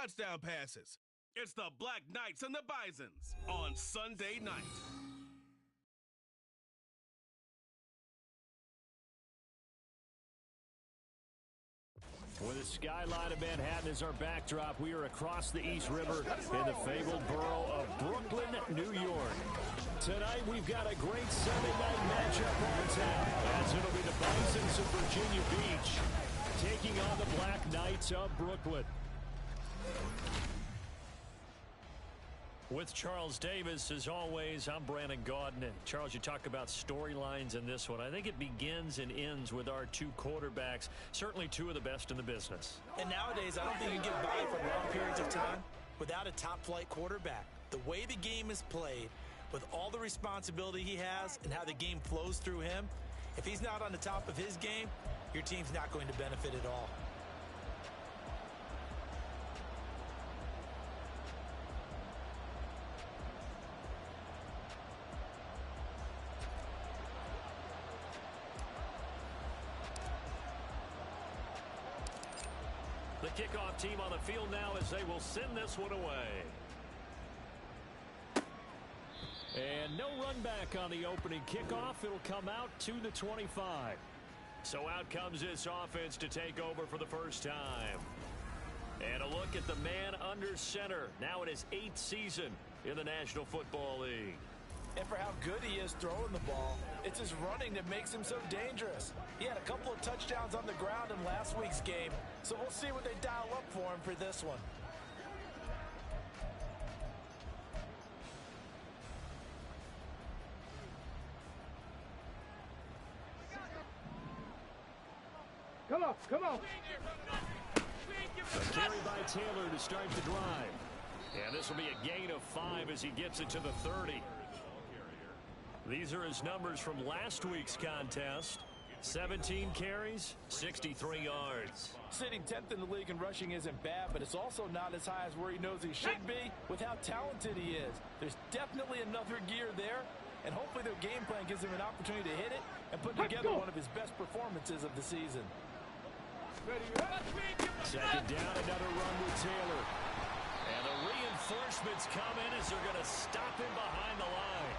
touchdown passes. It's the Black Knights and the Bisons on Sunday night. With the skyline of Manhattan as our backdrop, we are across the East River in the fabled borough of Brooklyn, New York. Tonight, we've got a great Sunday night matchup on tap, as it'll be the Bisons of Virginia Beach taking on the Black Knights of Brooklyn. With Charles Davis, as always, I'm Brandon Gaudin. And Charles, you talk about storylines in this one. I think it begins and ends with our two quarterbacks, certainly two of the best in the business. And nowadays, I don't think you can get by for long periods of time without a top-flight quarterback. The way the game is played, with all the responsibility he has and how the game flows through him, if he's not on the top of his game, your team's not going to benefit at all. The kickoff team on the field now as they will send this one away. And no run back on the opening kickoff. It'll come out to the 25. So out comes this offense to take over for the first time. And a look at the man under center. Now in his 8th season in the National Football League. And for how good he is throwing the ball, it's his running that makes him so dangerous. He had a couple of touchdowns on the ground in last week's game, so we'll see what they dial up for him for this one. Come on, come on. A carry by Taylor to start the drive. And this will be a gain of 5 as he gets it to the 30. These are his numbers from last week's contest. 17 carries, 63 yards. Sitting 10th in the league in rushing isn't bad, but it's also not as high as where he knows he should be with how talented he is. There's definitely another gear there, and hopefully their game plan gives him an opportunity to hit it and put together one of his best performances of the season. Second down, another run with Taylor. And the reinforcements come in as they're going to stop him behind the line.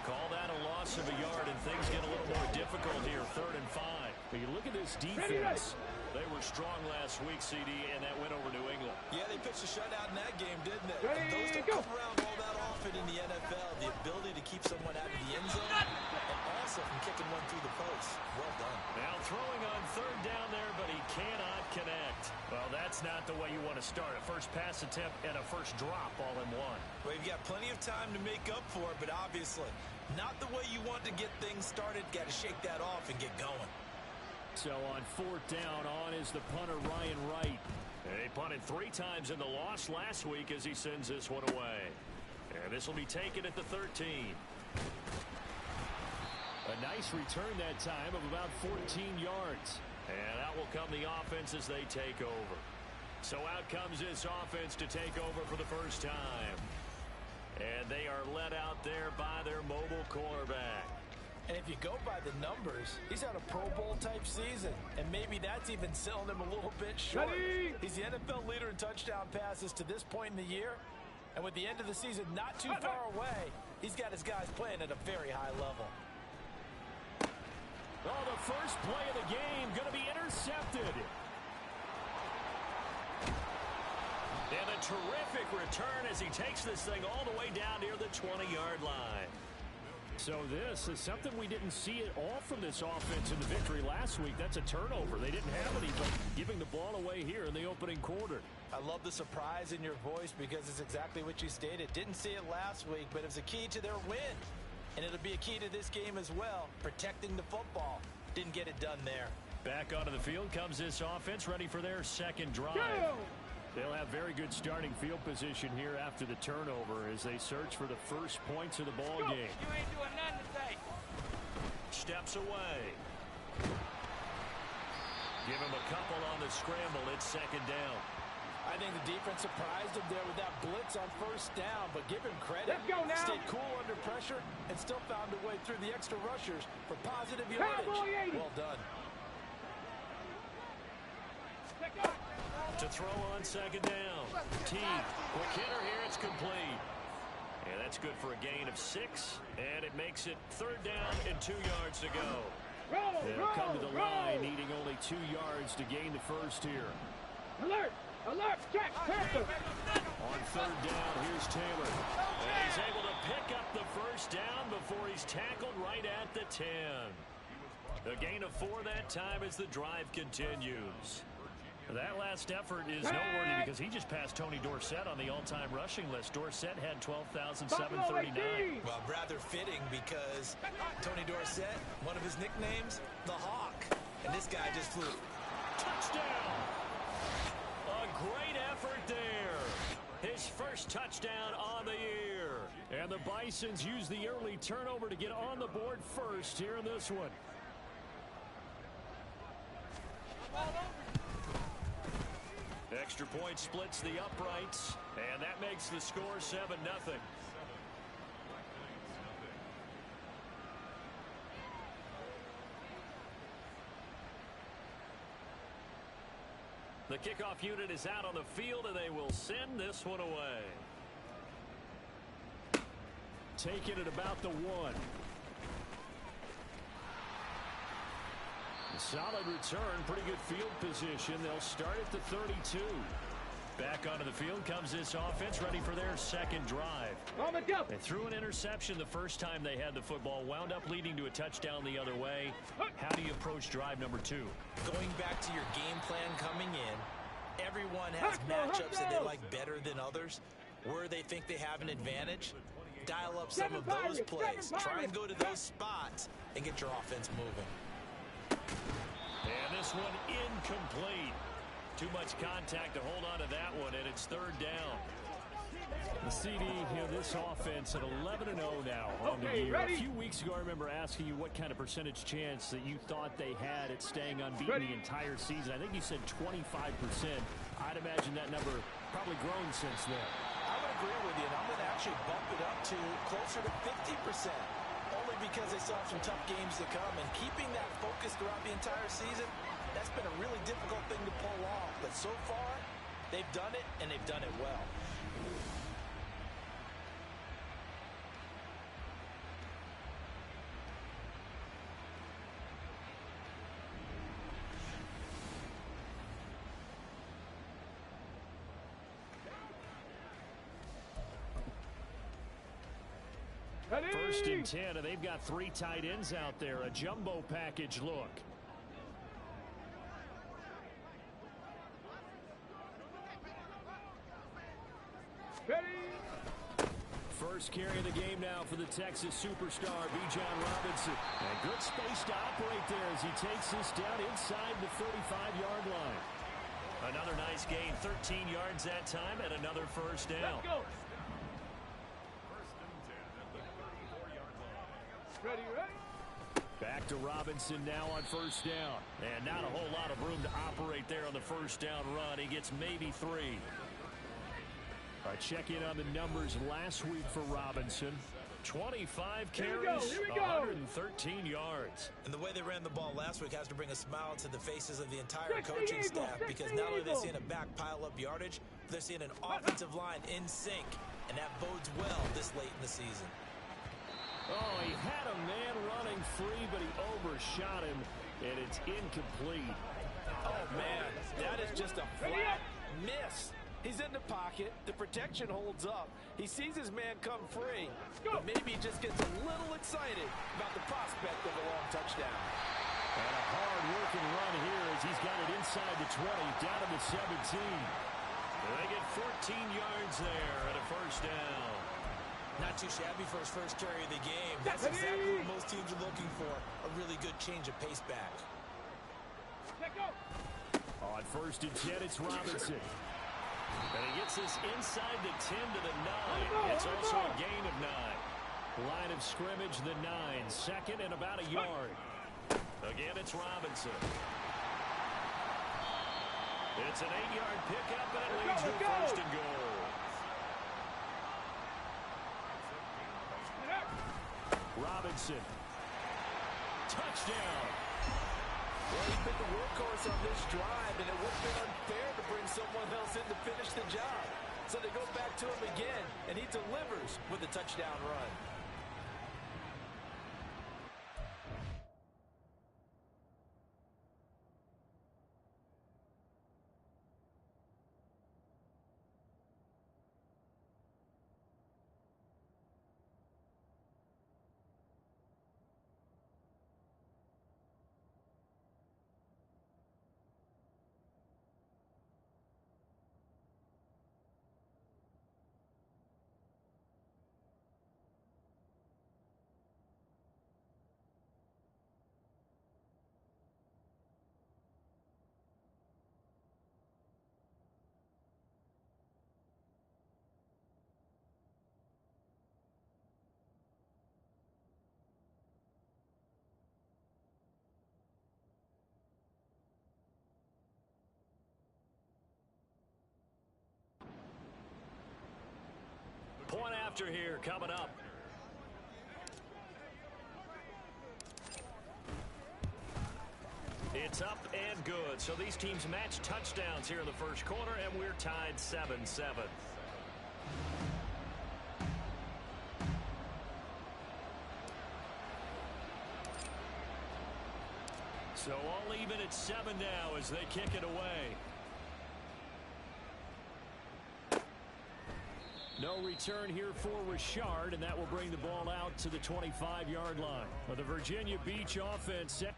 Call that a loss of a yard, and things get a little more difficult here, 3rd and 5. But you look at this defense. They were strong last week, CD, and that went over New England. Yeah, they pitched a shutout in that game, didn't they? Those don't come around all that often in the NFL. The ability to keep someone out of the end zone and also from kicking one through the post. Well done. Now throwing on 3rd down there, but he cannot connect. Well, that's not the way you want to start. A first pass attempt and a first drop all in one. Well, you've got plenty of time to make up for it, but obviously not the way you want to get things started. Got to shake that off and get going. So on 4th down, on is the punter, Ryan Wright. They punted 3 times in the loss last week as he sends this one away. And this will be taken at the 13. A nice return that time of about 14 yards. And out will come the offense as they take over. So out comes this offense to take over for the first time. And they are led out there by their mobile quarterback. And if you go by the numbers, he's had a Pro Bowl type season. And maybe that's even selling him a little bit short. He's the NFL leader in touchdown passes to this point in the year. And with the end of the season not too far away, he's got his guys playing at a very high level. Oh, the first play of the game going to be intercepted. And a terrific return as he takes this thing all the way down near the 20-yard line. So this is something we didn't see at all from this offense in the victory last week. That's a turnover. They didn't have any, but giving the ball away here in the opening quarter. I love the surprise in your voice because it's exactly what you stated. Didn't see it last week, but it was a key to their win. And it'll be a key to this game as well, protecting the football. Didn't get it done there. Back onto the field comes this offense, ready for their second drive. Go! They'll have very good starting field position here after the turnover as they search for the first points of the ball game. You ain't doing nothing today. Steps away. Give him a couple on the scramble. It's 2nd down. I think the defense surprised him there with that blitz on 1st down, but give him credit. Let's go now. Stayed cool under pressure and still found a way through the extra rushers for positive yardage. Cowboy 80. Well done. To throw on second down. Teague, quick hitter here, it's complete. And that's good for a gain of 6, and it makes it 3rd down and 2 yards to go. They'll come to the line, needing only 2 yards to gain the first here. Alert! Alert! Check! Panther! On 3rd down, here's Taylor. And he's able to pick up the first down before he's tackled right at the 10. A gain of 4 that time as the drive continues. That last effort is noteworthy because he just passed Tony Dorsett on the all-time rushing list. Dorsett had 12,739. Well, rather fitting because Tony Dorsett, one of his nicknames, the Hawk. And this guy just flew. Touchdown! A great effort there. His first touchdown on the year. And the Bisons use the early turnover to get on the board first here in this one. Extra point splits the uprights, and that makes the score 7-0. The kickoff unit is out on the field, and they will send this one away. Take it at about the 1. Solid return, pretty good field position. They'll start at the 32. Back onto the field comes this offense, ready for their second drive. They threw an interception the first time they had the football, wound up leading to a touchdown the other way. How do you approach drive number 2? Going back to your game plan coming in, everyone has matchups that they like better than others, where they think they have an advantage. Dial up some of those plays. Try and go to those spots and get your offense moving. And this one incomplete. Too much contact to hold on to that one, and it's 3rd down. The CD, this offense at 11-0 now on the year. A few weeks ago, I remember asking you what kind of percentage chance that you thought they had at staying unbeaten the entire season. I think you said 25%. I'd imagine that number probably grown since then. I would agree with you, and I'm going to actually bump it up to closer to 50%. Only because they still have some tough games to come, and keeping that focus throughout the entire season, that's been a really difficult thing to pull off. But so far, they've done it, and they've done it well. First and 10, and they've got 3 tight ends out there. A jumbo package look. First carry of the game now for the Texas superstar, Bijan Robinson. And good space to operate there as he takes this down inside the 35-yard line. Another nice gain, 13 yards that time, and another first down. Let's go. Ready, ready? Back to Robinson now on first down. And not a whole lot of room to operate there on the first down run. He gets maybe 3. All right, check in on the numbers last week for Robinson. 25 carries, 113 yards. And the way they ran the ball last week has to bring a smile to the faces of the entire coaching staff, because not only are they seeing a back pile up yardage, they're seeing an offensive line in sync, and that bodes well this late in the season. Oh, he had a man running free, but he overshot him, and it's incomplete. Oh, man, that is just a flat miss. He's in the pocket. The protection holds up. He sees his man come free, but maybe he just gets a little excited about the prospect of a long touchdown. And a hard-working run here as he's got it inside the 20, down to the 17. And they get 14 yards there and a first down. Not too shabby for his first carry of the game. That's exactly what most teams are looking for, a really good change of pace back. On first and 10, it's Robinson. And he gets this inside the 10 to the 9. It's also a gain of 9. Line of scrimmage, the 9. Second and about a yard. Again, it's Robinson. It's an 8-yard pickup, and it leads to first and goal. Robinson. Touchdown. Well, he's been the workhorse on this drive, and it would have been unfair to bring someone else in to finish the job. So they go back to him again, and he delivers with a touchdown run. Point after here coming up. It's up and good. So these teams match touchdowns here in the first quarter, and we're tied 7-7. So all even at 7 now as they kick it away. No return here for Richard, and that will bring the ball out to the 25-yard line. Well, the Virginia Beach offense set.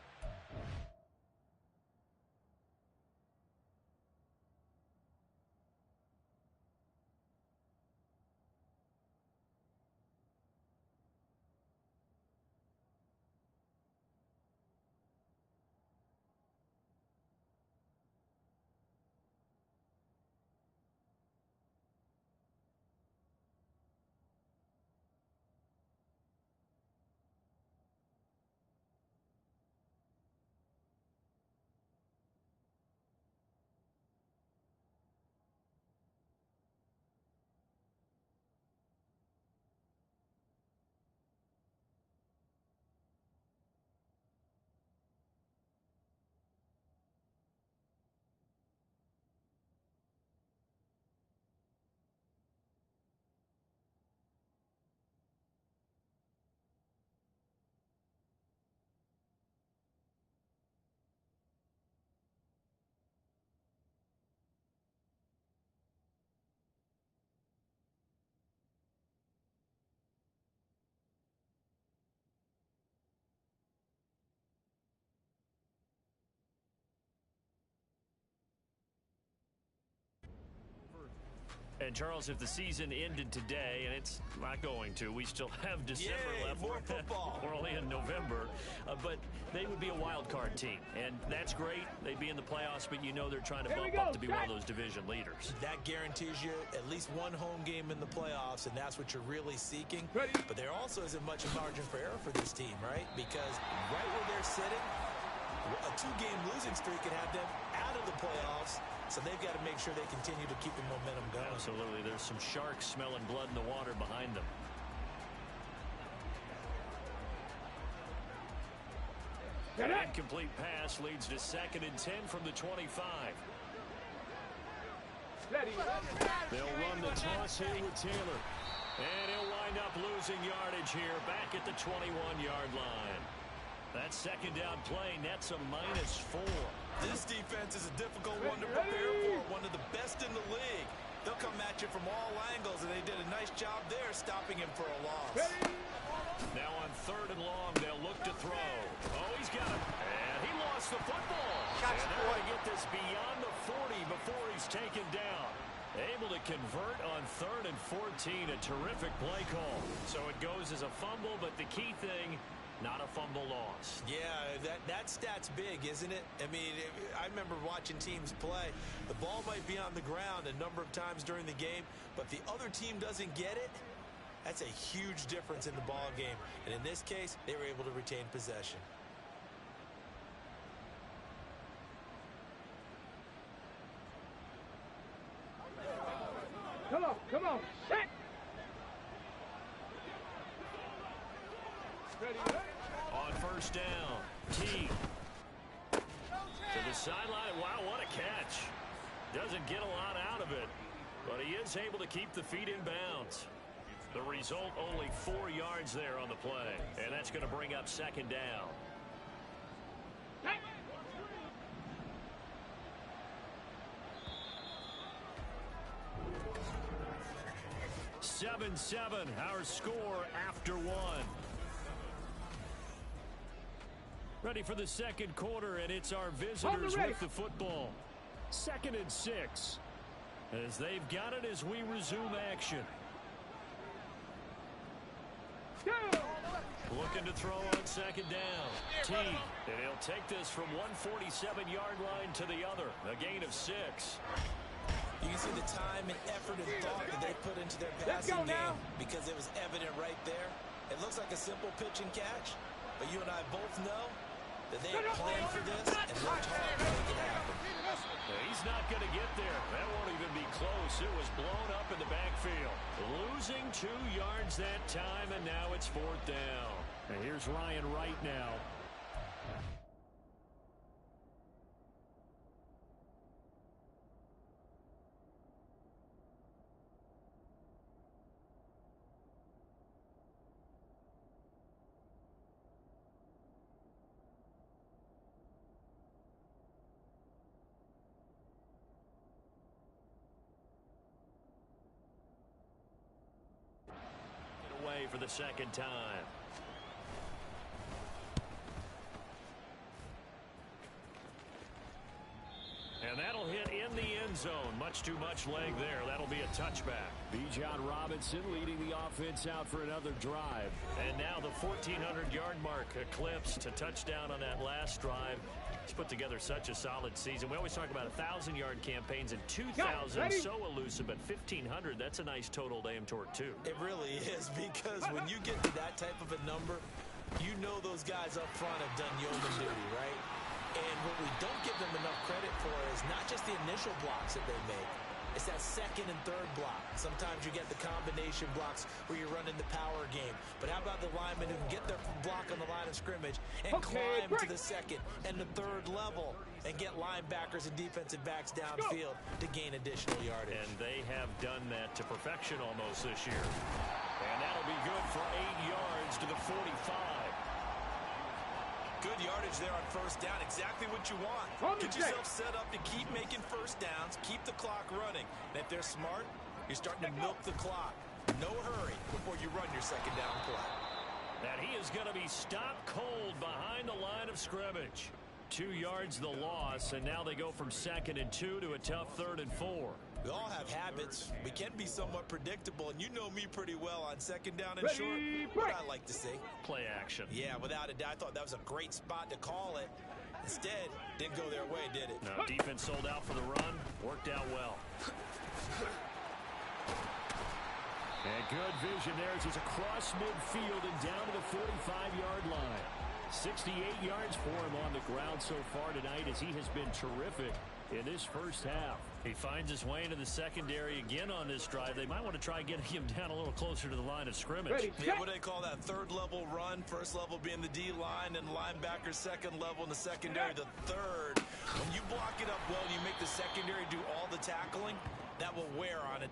And, Charles, if the season ended today, and it's not going to, we still have December left. More football. We're only in November. But they would be a wild card team, and that's great. They'd be in the playoffs, but you know they're trying to bump up to be one of those division leaders. That guarantees you at least one home game in the playoffs, and that's what you're really seeking. But there also isn't much margin for error for this team, right? Because right where they're sitting, a 2-game losing streak could have them out of the playoffs. So they've got to make sure they continue to keep the momentum going. Absolutely. There's some sharks smelling blood in the water behind them. An incomplete pass leads to 2nd and 10 from the 25. They'll run the toss here with Taylor. And he'll wind up losing yardage here back at the 21-yard line. That second down play nets a -4. This defense is a difficult one to prepare for, one of the best in the league. They'll come at you from all angles, and they did a nice job there stopping him for a loss. Now on 3rd and long, they'll look to throw. Oh, he's got it. And he lost the football. And they're going to get this beyond the 40 before he's taken down. Able to convert on 3rd and 14. A terrific play call. So it goes as a fumble, but the key thing, not a fumble loss. Yeah, that stat's big, isn't it? I mean, I remember watching teams play. The ball might be on the ground a number of times during the game, but the other team doesn't get it. That's a huge difference in the ball game. And in this case, they were able to retain possession. Come on, set! On 1st down, T. To the sideline. Wow, what a catch. Doesn't get a lot out of it, but he is able to keep the feet in bounds. The result, only 4 yards there on the play, and that's going to bring up second down. 7-7, our score after 1. Ready for the second quarter, and it's our visitors with the football. 2nd and 6. As they've got it as we resume action. Looking to throw on second down. Teague, and he'll take this from 147-yard line to the other. A gain of 6. You can see the time and effort and thought that they put into their passing game because it was evident right there. It looks like a simple pitch and catch, but you and I both know that they had planned for this and worked hard to make it happen. He's not going to get there. That won't even be close. It was blown up in the backfield. Losing 2 yards that time, and now it's 4th down. And here's Ryan Wright now. For the second time. And that'll hit in the end zone. Much too much leg there. That'll be a touchback. Bijan Robinson leading the offense out for another drive. And now the 1,400-yard mark eclipsed. A touchdown on that last drive. He's put together such a solid season. We always talk about 1,000-yard campaigns, and 2,000 so elusive, but 1,500, that's a nice total to aim toward, too. It really is, because when you get to that type of a number, you know those guys up front have done yeoman duty, right? And what we don't give them enough credit for is not just the initial blocks that they make. It's that second and third block. Sometimes you get the combination blocks where you're running the power game. But how about the linemen who can get their block on the line of scrimmage and climb to the second and the third level and get linebackers and defensive backs downfield to gain additional yardage. And they have done that to perfection almost this year. And that'll be good for 8 yards to the 45. Good yardage there on first down. Exactly what you want. Get yourself set up to keep making first downs, keep the clock running. And if they're smart, you're starting to milk the clock. No hurry before you run your second down play. And he is going to be stopped cold behind the line of scrimmage. 2 yards the loss, and now they go from 2nd and 2 to a tough 3rd and 4. We all have habits. We can be somewhat predictable, and you know me pretty well on second down and short. What I like to see. Play action. Yeah, without a doubt. I thought that was a great spot to call it. Instead, didn't go their way, did it? No, defense sold out for the run. Worked out well. And good vision there as he's across midfield and down to the 45-yard line. 68 yards for him on the ground so far tonight as he has been terrific in this first half. He finds his way into the secondary again on this drive. They might want to try getting him down a little closer to the line of scrimmage. Yeah, what do they call that? Third level run. First level being the D-line and linebacker. Second level in the secondary, the third. When you block it up well and you make the secondary do all the tackling, that will wear on it.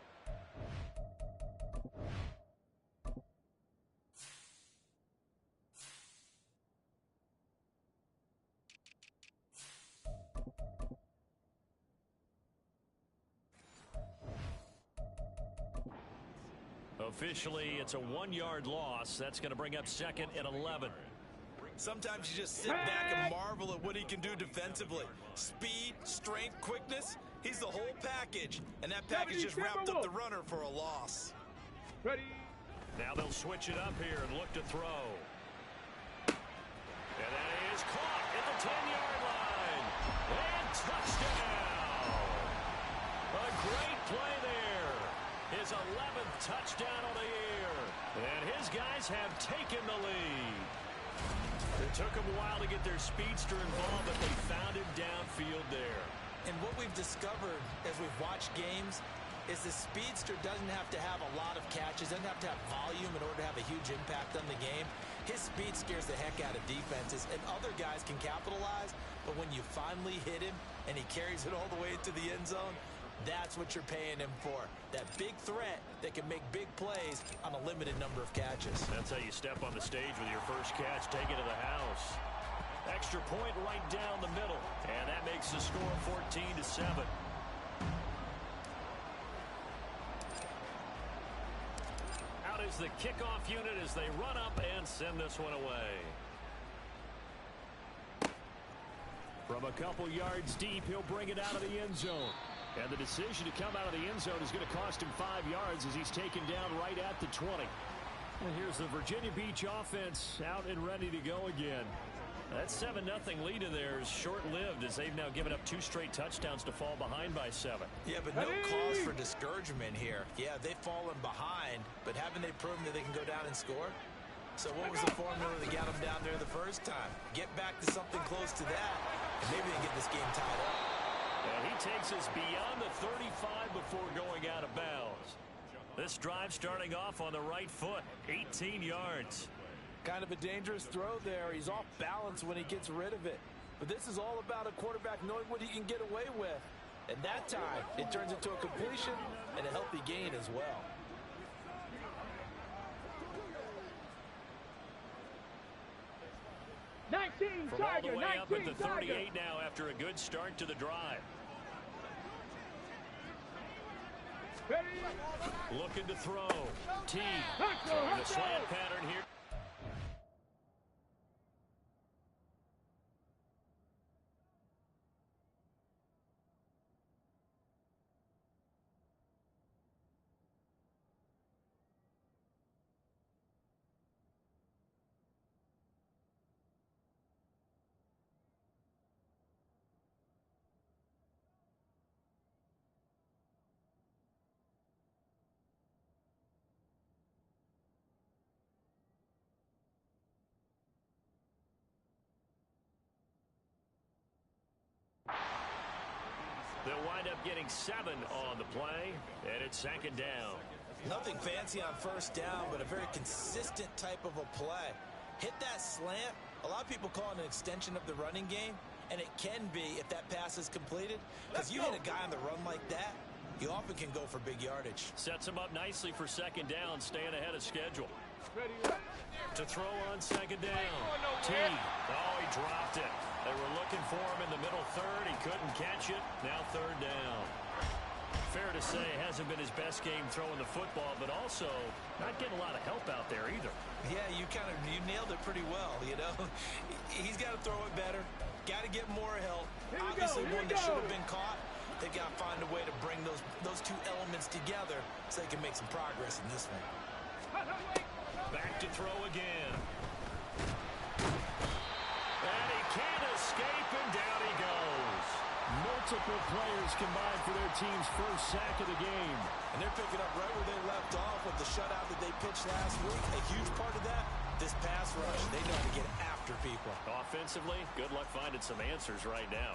Officially, it's a 1-yard loss. That's going to bring up 2nd and 11. Sometimes you just sit back and marvel at what he can do defensively. Speed, strength, quickness, he's the whole package. And that package just wrapped up the runner for a loss. Ready. Now they'll switch it up here and look to throw. And that is caught at the 10-yard line. And touchdown. A great play there. His 11th touchdown of the year. And his guys have taken the lead. It took them a while to get their speedster involved, but they found him downfield there. And what we've discovered as we've watched games, is the speedster doesn't have to have a lot of catches, doesn't have to have volume in order to have a huge impact on the game. His speed scares the heck out of defenses, and other guys can capitalize, but when you finally hit him and he carries it all the way into the end zone, that's what you're paying him for. That big threat that can make big plays on a limited number of catches. That's how you step on the stage with your first catch, take it to the house. Extra point right down the middle, and that makes the score 14-7. Out is the kickoff unit as they run up and send this one away. From a couple yards deep, he'll bring it out of the end zone. And the decision to come out of the end zone is going to cost him 5 yards as he's taken down right at the 20. And here's the Virginia Beach offense out and ready to go again. That 7-0 lead in there is short-lived as they've now given up 2 straight touchdowns to fall behind by 7. Yeah, but no cause for discouragement here. Yeah, they've fallen behind, but haven't they proven that they can go down and score? So what was the formula that got them down there the first time? Get back to something close to that, and maybe they can get this game tied up. And he takes us beyond the 35 before going out of bounds. This drive starting off on the right foot, 18 yards. Kind of a dangerous throw there. He's off balance when he gets rid of it. But this is all about a quarterback knowing what he can get away with. And that time, it turns into a completion and a healthy gain as well. From all the way up at the 38 now after a good start to the drive. Looking to throw. T. Throwing the slant pattern here. They'll wind up getting 7 on the play, and it's second down. Nothing fancy on first down, but a very consistent type of a play. Hit that slant. A lot of people call it an extension of the running game, and it can be if that pass is completed. Because you hit a guy on the run like that, you often can go for big yardage. Sets him up nicely for second down, staying ahead of schedule. To throw on second down. T. Oh, he dropped it. They were looking for him in the middle third. He couldn't catch it. Now third down. Fair to say it hasn't been his best game throwing the football, but also not getting a lot of help out there either. Yeah, you nailed it pretty well, you know. He's got to throw it better. Got to get more help. Obviously one that should have been caught. They've got to find a way to bring those two elements together so they can make some progress in this one. Back to throw again. And he can't escape, and down he goes. Multiple players combined for their team's first sack of the game. And they're picking up right where they left off with the shutout that they pitched last week. A huge part of that, this pass rush. They know how to get after people. Offensively, good luck finding some answers right now.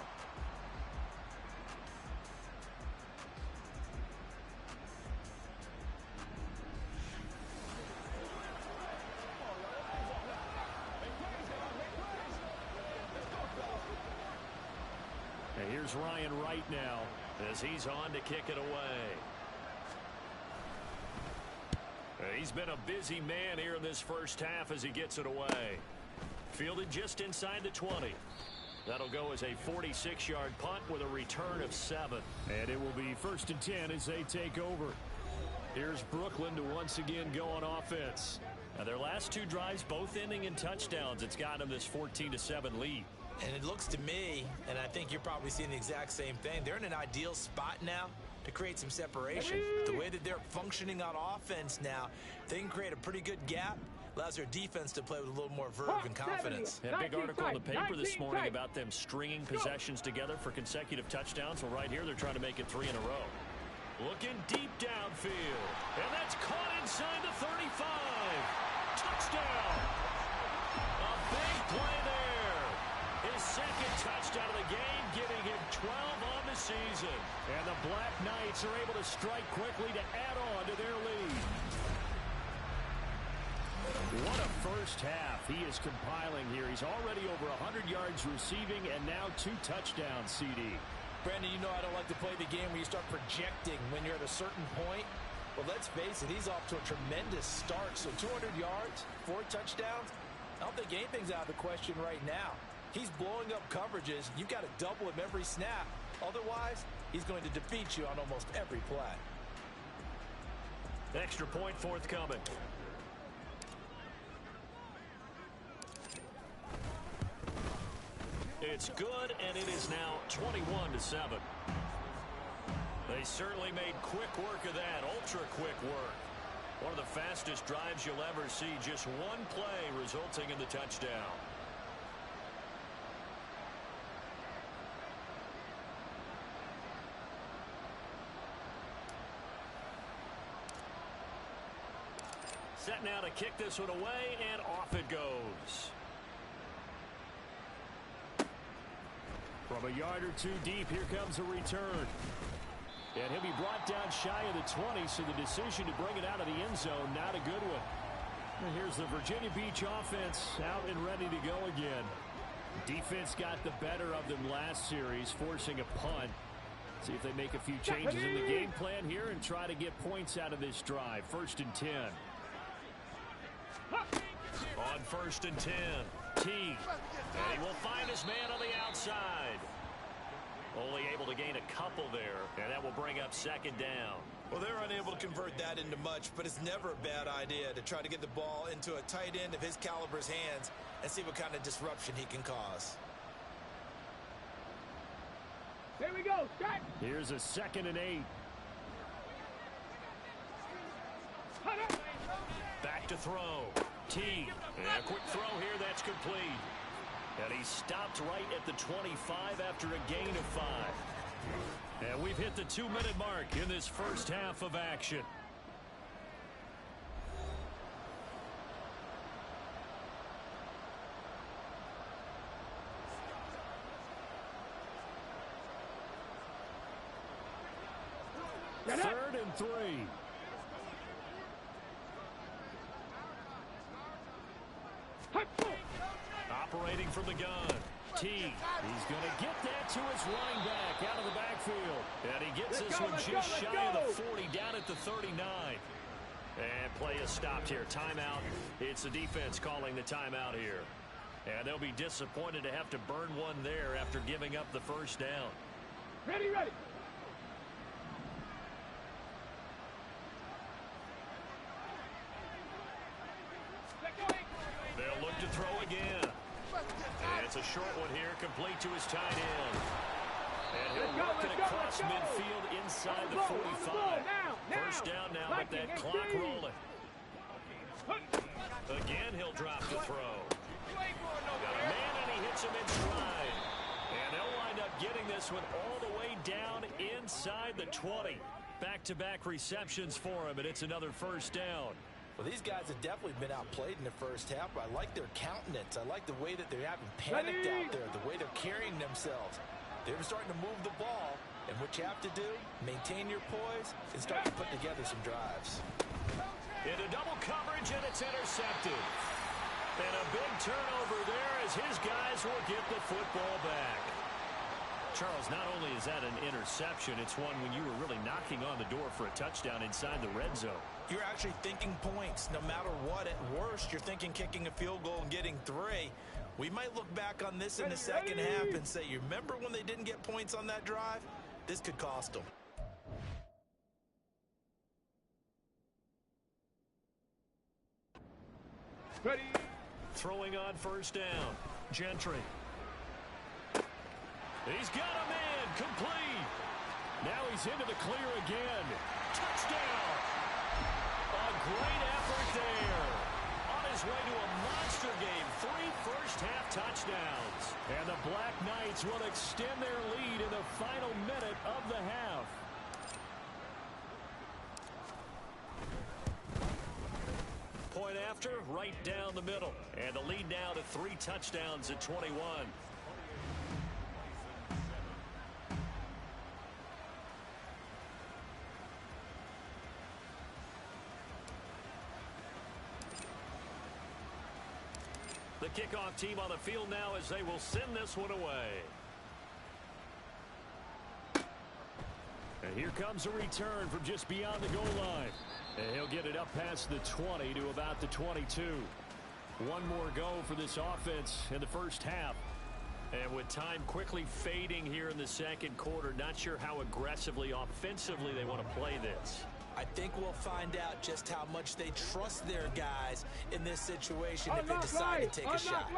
Here's Ryan Wright now as he's on to kick it away. He's been a busy man here in this first half as he gets it away. Fielded just inside the 20. That'll go as a 46-yard punt with a return of 7. And it will be 1st and 10 as they take over. Here's Brooklyn to once again go on offense. Now their last 2 drives both ending in touchdowns. It's got them this 14-7 lead. And it looks to me, and I think you're probably seeing the exact same thing, they're in an ideal spot now to create some separation. The way that they're functioning on offense now, they can create a pretty good gap, allows their defense to play with a little more verve and confidence. A big article in the paper this morning about them stringing possessions together for consecutive touchdowns. Well, right here, they're trying to make it 3 in a row. Looking deep downfield, and that's caught inside the 35. Touchdown! A big play there. His second touchdown of the game, giving him 12 on the season. And the Black Knights are able to strike quickly to add on to their lead. What a first half he is compiling here. He's already over 100 yards receiving and now 2 touchdowns, CD. Brandon, you know I don't like to play the game where you start projecting when you're at a certain point. Well, let's face it, he's off to a tremendous start. So 200 yards, 4 touchdowns. I don't think anything's out of the question right now. He's blowing up coverages. You've got to double him every snap. Otherwise, he's going to defeat you on almost every play. Extra point forthcoming. It's good, and it is now 21-7. They certainly made quick work of that, ultra-quick work. One of the fastest drives you'll ever see, just one play resulting in the touchdown. Set now to kick this one away, and off it goes. From a yard or 2 deep, here comes a return. And he'll be brought down shy of the 20, so the decision to bring it out of the end zone, not a good one. And here's the Virginia Beach offense out and ready to go again. Defense got the better of them last series, forcing a punt. See if they make a few changes in the game plan here and try to get points out of this drive. 1st and 10. On 1st and 10, Teague. And he will find his man on the outside. Only able to gain a couple there, and that will bring up 2nd down. Well, they're unable to convert that into much, but it's never a bad idea to try to get the ball into a tight end of his caliber's hands and see what kind of disruption he can cause. There we go. Start. Here's a 2nd and 8. Back to throw. Teague. And a quick throw here, that's complete. And he stopped right at the 25 after a gain of 5. And we've hit the 2-minute mark in this first half of action. Third and 3. Operating from the gun. Teague. He's going to get that to his running back out of the backfield. And he gets this one just shy of the 40, down at the 39. And play is stopped here. Timeout. It's the defense calling the timeout here. And they'll be disappointed to have to burn one there after giving up the first down. Ready, ready. They'll look to throw again. And it's a short one here, complete to his tight end. And he'll work it across midfield inside the 45. First down now with that clock rolling. Again, he'll drop the throw. Got a man, and he hits him in stride. And they'll wind up getting this one all the way down inside the 20. Back-to-back receptions for him, and it's another first down. Well, these guys have definitely been outplayed in the first half, but I like their countenance. I like the way that they're having panicked out there, the way they're carrying themselves. They're starting to move the ball, and what you have to do, maintain your poise and start to put together some drives. Into double coverage, and it's intercepted. And a big turnover there as his guys will get the football back. Charles, not only is that an interception, it's one when you were really knocking on the door for a touchdown inside the red zone. You're actually thinking points. No matter what, at worst, you're thinking kicking a field goal and getting 3. We might look back on this in the second half and say, you remember when they didn't get points on that drive? This could cost them. Ready. Throwing on first down. Gentry. He's got a man, complete. Now he's into the clear again. Touchdown. A great effort there. On his way to a monster game, 3 first-half touchdowns. And the Black Knights will extend their lead in the final minute of the half. Point after, right down the middle. And the lead now to 3 touchdowns at 21. The kickoff team on the field now as they will send this one away. And here comes a return from just beyond the goal line. And he'll get it up past the 20 to about the 22. One more go for this offense in the first half. And with time quickly fading here in the second quarter, not sure how aggressively, offensively they want to play this. I think we'll find out just how much they trust their guys in this situation if they decide to take a shot.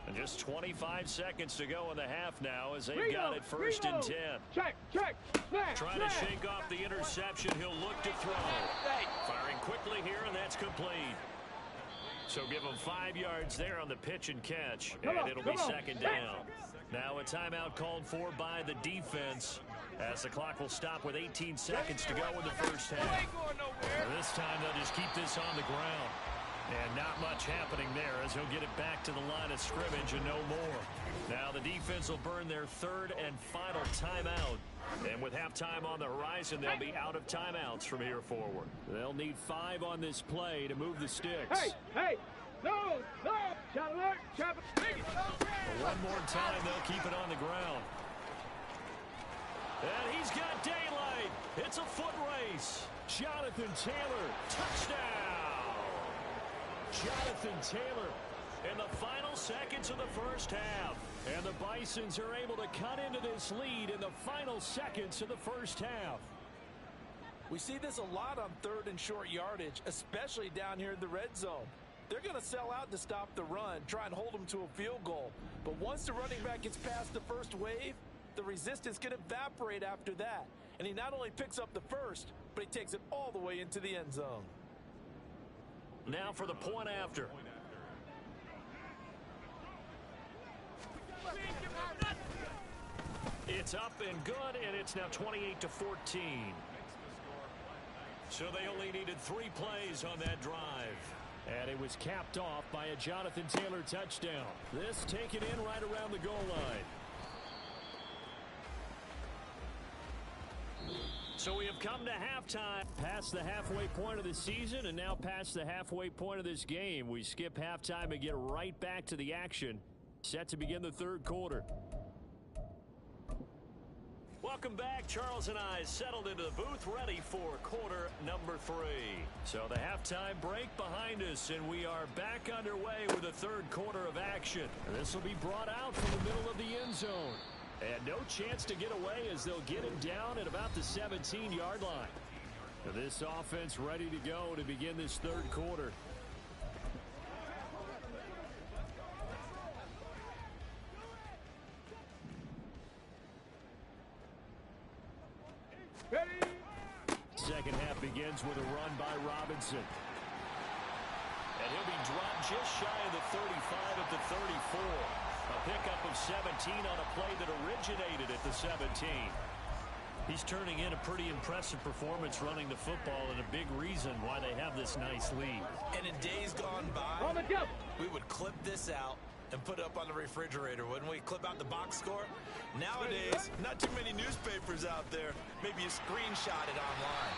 And just 25 seconds to go in the half now as they've got it first and 10. Check. Trying to shake off the interception. He'll look to throw. Firing quickly here, and that's complete. So give him 5 yards there on the pitch and catch, and it'll be second down. Now a timeout called for by the defense as the clock will stop with 18 seconds to go in the first half. This time they'll just keep this on the ground. And not much happening there as he'll get it back to the line of scrimmage and no more. Now the defense will burn their third and final timeout. And with halftime on the horizon, they'll be out of timeouts from here forward. They'll need 5 on this play to move the sticks. Hey! No! Shot alert! One more time, they'll keep it on the ground. And he's got daylight. It's a foot race. Jonathan Taylor, touchdown. Jonathan Taylor in the final seconds of the first half. And the Bisons are able to cut into this lead in the final seconds of the first half. We see this a lot on third and short yardage, especially down here in the red zone. They're going to sell out to stop the run, try and hold them to a field goal. But once the running back gets past the first wave, the resistance can evaporate after that. And he not only picks up the first, but he takes it all the way into the end zone. Now for the point after. It's up and good, and it's now 28-14. So they only needed 3 plays on that drive. And it was capped off by a Jonathan Taylor touchdown. This taken in right around the goal line. So we have come to halftime, past the halfway point of the season, and now past the halfway point of this game. We skip halftime and get right back to the action, set to begin the third quarter. Welcome back. Charles and I settled into the booth, ready for quarter number 3. So the halftime break behind us, and we are back underway with the third quarter of action. And this will be brought out from the middle of the end zone. And no chance to get away as they'll get him down at about the 17-yard line. Now this offense ready to go to begin this third quarter. Ready! Second half begins with a run by Robinson. And he'll be dropped just shy of the 35 at the 34. A pickup of 17 on a play that originated at the 17. He's turning in a pretty impressive performance running the football, and a big reason why they have this nice lead. And in days gone by, we would clip this out and put it up on the refrigerator, wouldn't we? Clip out the box score. Nowadays, not too many newspapers out there. Maybe you screenshot it online.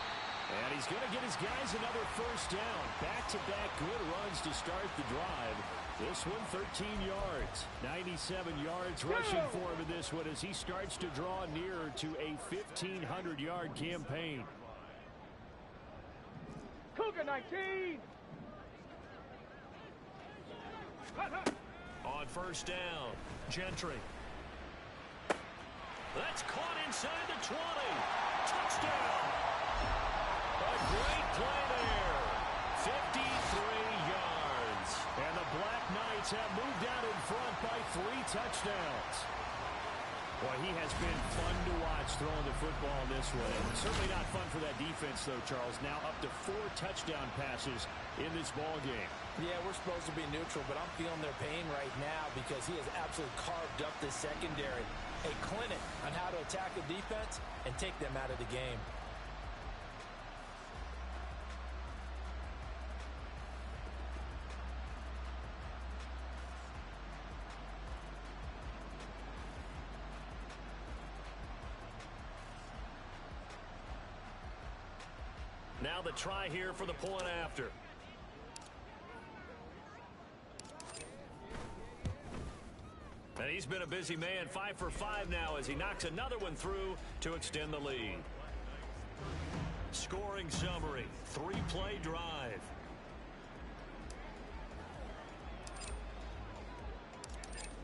And he's going to get his guys another first down. Back-to-back good runs to start the drive. This one 13 yards. 97 yards rushing for him in this one as he starts to draw nearer to a 1,500-yard campaign. Cougar 19! On first down, Gentry. That's caught inside the 20. Touchdown! A great play there. 53 yards. And the Black Knights have moved out in front by 3 touchdowns. Boy, he has been fun to watch throwing the football this way. Certainly not fun for that defense, though, Charles. Now up to 4 touchdown passes in this ball game. Yeah, we're supposed to be neutral, but I'm feeling their pain right now because he has absolutely carved up the secondary. A clinic on how to attack a defense and take them out of the game. Now the try here for the point after. And he's been a busy man, 5 for 5 now as he knocks another one through to extend the lead. Scoring summary, 3-play drive.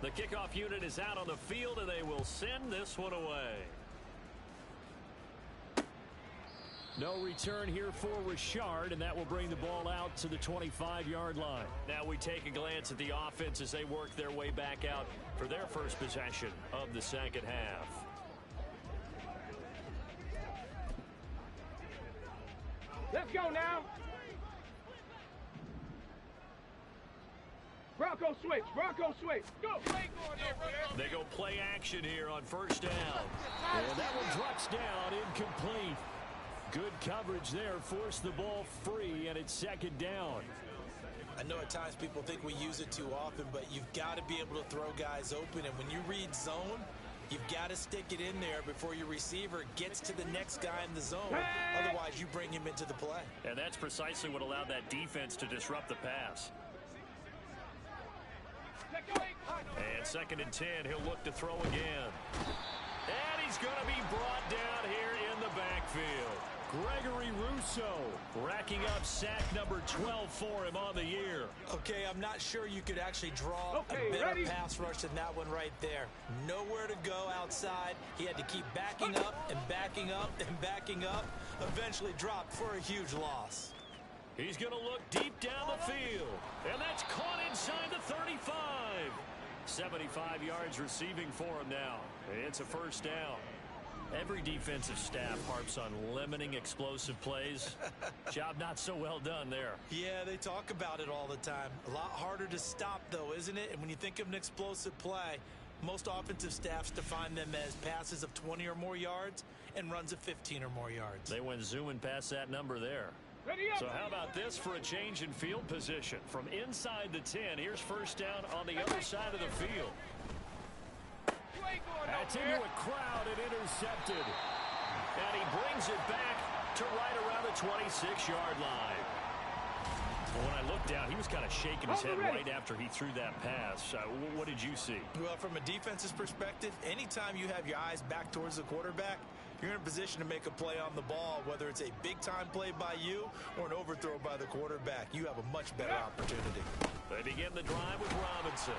The kickoff unit is out on the field, and they will send this one away. No return here for Richard, and that will bring the ball out to the 25-yard line. Now we take a glance at the offense as they work their way back out for their first possession of the second half. Let's go now. Bronco switch. Bronco switch. Go. They go play action here on first down. And that one drops down, incomplete. Good coverage there, forced the ball free, and it's second down. I know at times people think we use it too often, but you've got to be able to throw guys open. And when you read zone, you've got to stick it in there before your receiver gets to the next guy in the zone. Otherwise, you bring him into the play. And that's precisely what allowed that defense to disrupt the pass. And second and 10, he'll look to throw again. And he's going to be brought down here in the backfield. Gregory Rousseau racking up sack number 12 for him on the year. Okay, I'm not sure you could actually draw a better pass rush than that one right there. Nowhere to go outside. He had to keep backing up and backing up and backing up. Eventually dropped for a huge loss. He's going to look deep down the field. And that's caught inside the 35. 75 yards receiving for him now. It's a first down. Every defensive staff harps on limiting explosive plays. Job not so well done there. Yeah, they talk about it all the time. A lot harder to stop, though, isn't it? And when you think of an explosive play, most offensive staffs define them as passes of 20 or more yards and runs of 15 or more yards. They went zooming past that number there. So how about this for a change in field position? From inside the 10, here's first down on the other side of the field. That's into a crowd and intercepted. And he brings it back to right around the 26-yard line. When I looked down, he was kind of shaking his head right after he threw that pass. What did you see? Well, from a defense's perspective, anytime you have your eyes back towards the quarterback, you're in a position to make a play on the ball, whether it's a big-time play by you or an overthrow by the quarterback. You have a much better opportunity. They begin the drive with Robinson.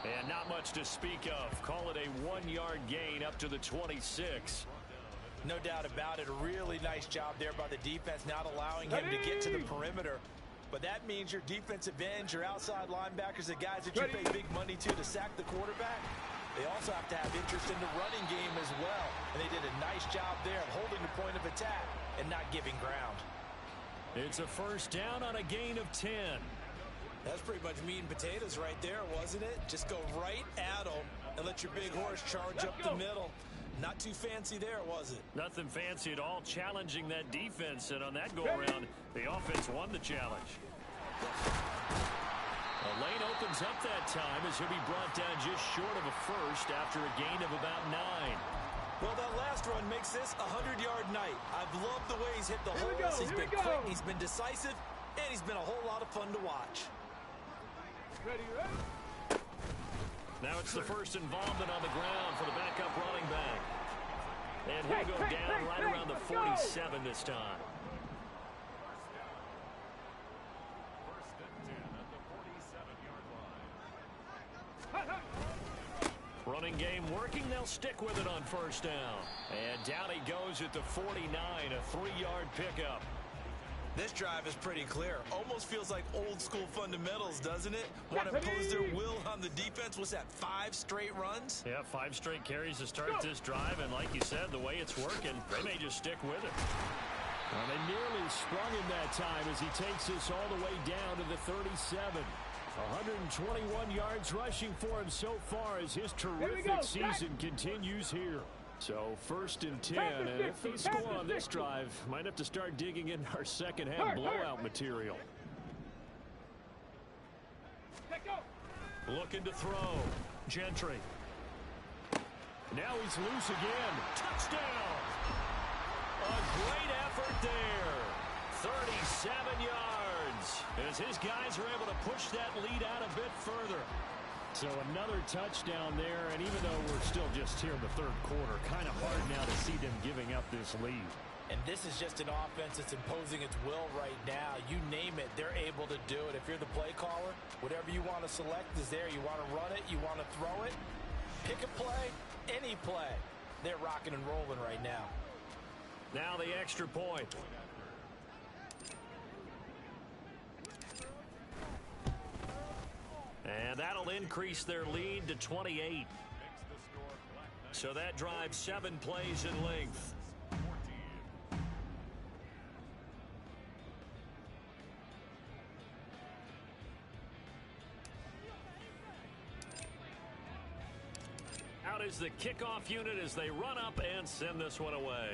And not much to speak of. Call it a 1-yard gain up to the 26. No doubt about it. A really nice job there by the defense, not allowing him to get to the perimeter. But that means your defensive ends, your outside linebackers, the guys that you pay big money to sack the quarterback, they also have to have interest in the running game as well. And they did a nice job there of holding the point of attack and not giving ground. It's a first down on a gain of 10. That's pretty much meat and potatoes right there, wasn't it? Just go right at them and let your big horse charge up the middle. Not too fancy there, was it? Nothing fancy at all, challenging that defense. And on that go-around, the offense won the challenge. A lane opens up that time as he'll be brought down just short of a first after a gain of about 9. Well, that last run makes this a 100-yard night. I've loved the way he's hit the holes. He's been quick, he's been decisive, and he's been a whole lot of fun to watch. Now it's the first involvement on the ground for the backup running back. And he'll go down right around the 47 this time. Running game working, they'll stick with it on first down. And down he goes at the 49, a 3-yard pickup. This drive is pretty clear. Almost feels like old school fundamentals, doesn't it? Want to impose their will on the defense. Was that 5 straight runs? Yeah, 5 straight carries to start this drive. And like you said, the way it's working, they may just stick with it. Well, they nearly sprung him that time as he takes this all the way down to the 37. 121 yards rushing for him so far as his terrific season continues here. So first and 10, and if they score on this drive, might have to start digging in our second half blowout material. Looking to throw. Gentry. Now he's loose again. Touchdown! A great effort there. 37 yards as his guys are able to push that lead out a bit further. So another touchdown there, and even though we're still just here in the third quarter, kind of hard now to see them giving up this lead. And this is just an offense that's imposing its will right now. You name it, they're able to do it. If you're the play caller, whatever you want to select is there. You want to run it, you want to throw it, pick a play, any play. They're rocking and rolling right now. Now the extra point. And that'll increase their lead to 28. So that drives 7 plays in length. Out is the kickoff unit as they run up and send this one away.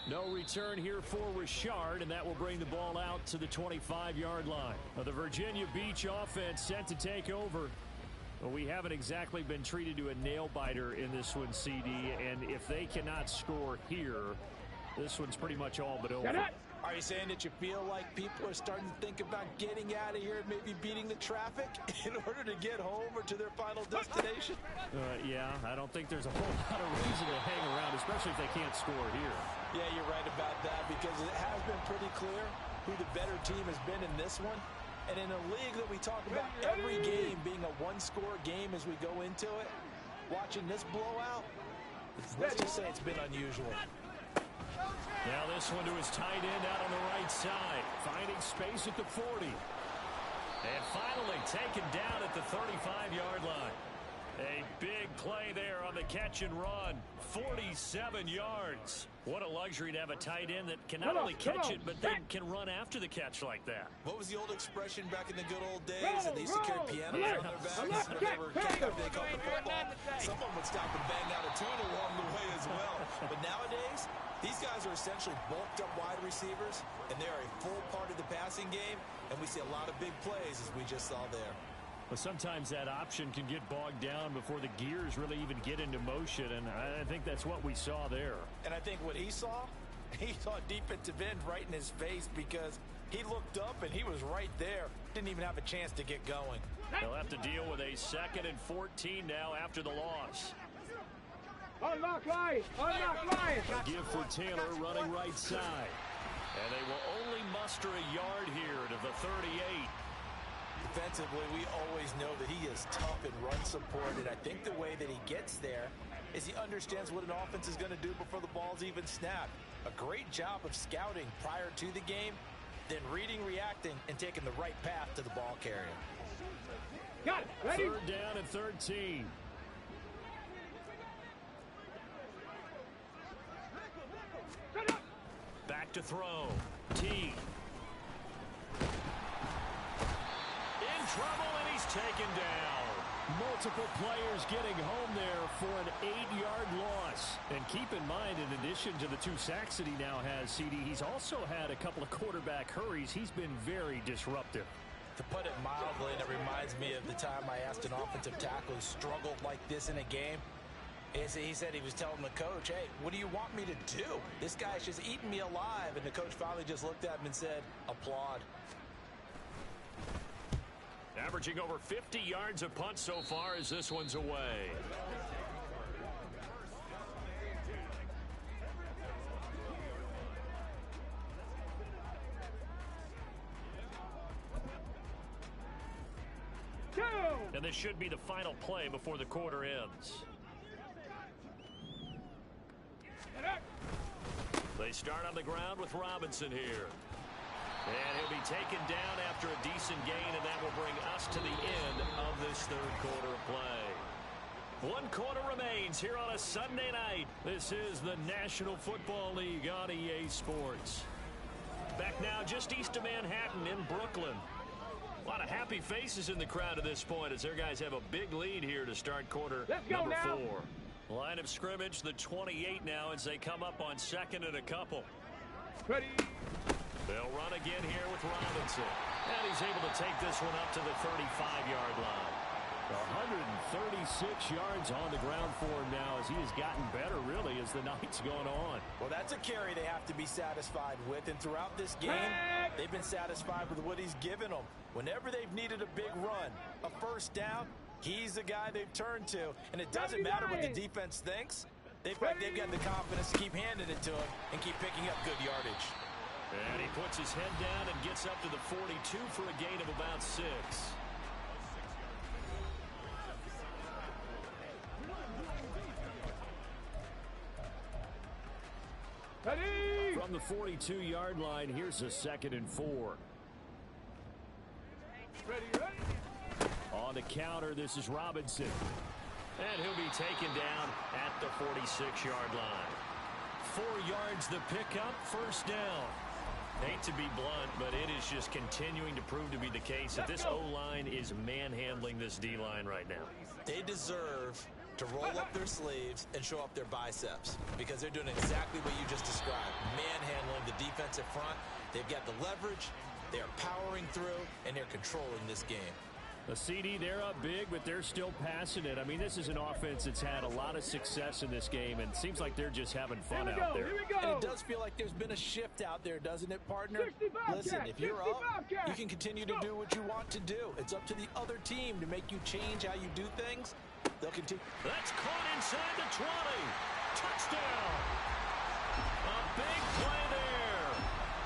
No return here for Richard, and that will bring the ball out to the 25-yard line. The Virginia Beach offense set to take over. Well, we haven't exactly been treated to a nail-biter in this one, CD, and if they cannot score here, this one's pretty much all but over. Are you saying that you feel like people are starting to think about getting out of here and maybe beating the traffic in order to get home or to their final destination? Yeah, I don't think there's a whole lot of reason to hang around, especially if they can't score here. Yeah, you're right about that because it has been pretty clear who the better team has been in this one. And in a league that we talk about every game being a one-score game as we go into it, watching this blowout, let's just say it's been unusual. Now this one to his tight end out on the right side, finding space at the 40. And finally taken down at the 35-yard line. A big play there on the catch and run. 47 yards. What a luxury to have a tight end that can not only catch it, but then can run after the catch like that. What was the old expression back in the good old days? That they used to carry pianos on their backs when they were kicking up, they called the football. Someone would stop and bang out a tune along the way as well. But nowadays, these guys are essentially bulked up wide receivers, and they're a full part of the passing game, and we see a lot of big plays as we just saw there. But sometimes that option can get bogged down before the gears really even get into motion, and I think that's what we saw there. And I think what he saw defensive end right in his face because he looked up and he was right there. Didn't even have a chance to get going. They'll have to deal with a 2nd and 14 now after the loss. Unlock line! Unlock line! A give for Taylor running right side. And they will only muster a yard here to the 38. Defensively, we always know that he is tough in run support, and I think the way that he gets there is he understands what an offense is going to do before the ball's even snapped. A great job of scouting prior to the game, then reading, reacting, and taking the right path to the ball carrier. Got it. Ready? 3rd down and 13. Back to throw. T. In trouble, and he's taken down. Multiple players getting home there for an 8-yard loss. And keep in mind, in addition to the 2 sacks that he now has, CD, he's also had a couple of quarterback hurries. He's been very disruptive. To put it mildly, and it reminds me of the time I asked an offensive tackle who struggled like this in a game. He said he was telling the coach, hey, what do you want me to do? This guy's just eating me alive. And the coach finally just looked at him and said, applaud. Averaging over 50 yards a punt so far as this one's away. And this should be the final play before the quarter ends. They start on the ground with Robinson here. And he'll be taken down after a decent gain, and that will bring us to the end of this third quarter of play. 1 quarter remains here on a Sunday night. This is the National Football League on EA Sports. Back now just east of Manhattan in Brooklyn. A lot of happy faces in the crowd at this point as their guys have a big lead here to start quarter number 4. Line of scrimmage, the 28 now as they come up on 2nd and a couple. Ready? They'll run again here with Robinson. And he's able to take this one up to the 35-yard line. 136 yards on the ground for him now as he has gotten better, really, as the night's gone on. Well, that's a carry they have to be satisfied with, and throughout this game, they've been satisfied with what he's given them. Whenever they've needed a big run, a first down, he's the guy they've turned to, and it doesn't matter what the defense thinks. They've got the confidence to keep handing it to him and keep picking up good yardage. And he puts his head down and gets up to the 42 for a gain of about 6. Ready? From the 42-yard line, here's a 2nd and 4. Ready, ready. On the counter, this is Robinson. And he'll be taken down at the 46-yard line. 4 yards the pickup, first down. Hate to be blunt, but it is just continuing to prove to be the case that this O-line is manhandling this D-line right now. They deserve to roll up their sleeves and show up their biceps because they're doing exactly what you just described. Manhandling the defensive front. They've got the leverage, they're powering through, and they're controlling this game. The CD, they're up big, but they're still passing it. I mean, this is an offense that's had a lot of success in this game, and it seems like they're just having fun out there. Here we go. And it does feel like there's been a shift out there, doesn't it, partner? 65 Listen, cat, if you're up, 65 cat. you can continue to do what you want to do. It's up to the other team to make you change how you do things. They'll continue. That's caught inside the 20. Touchdown. A big play there.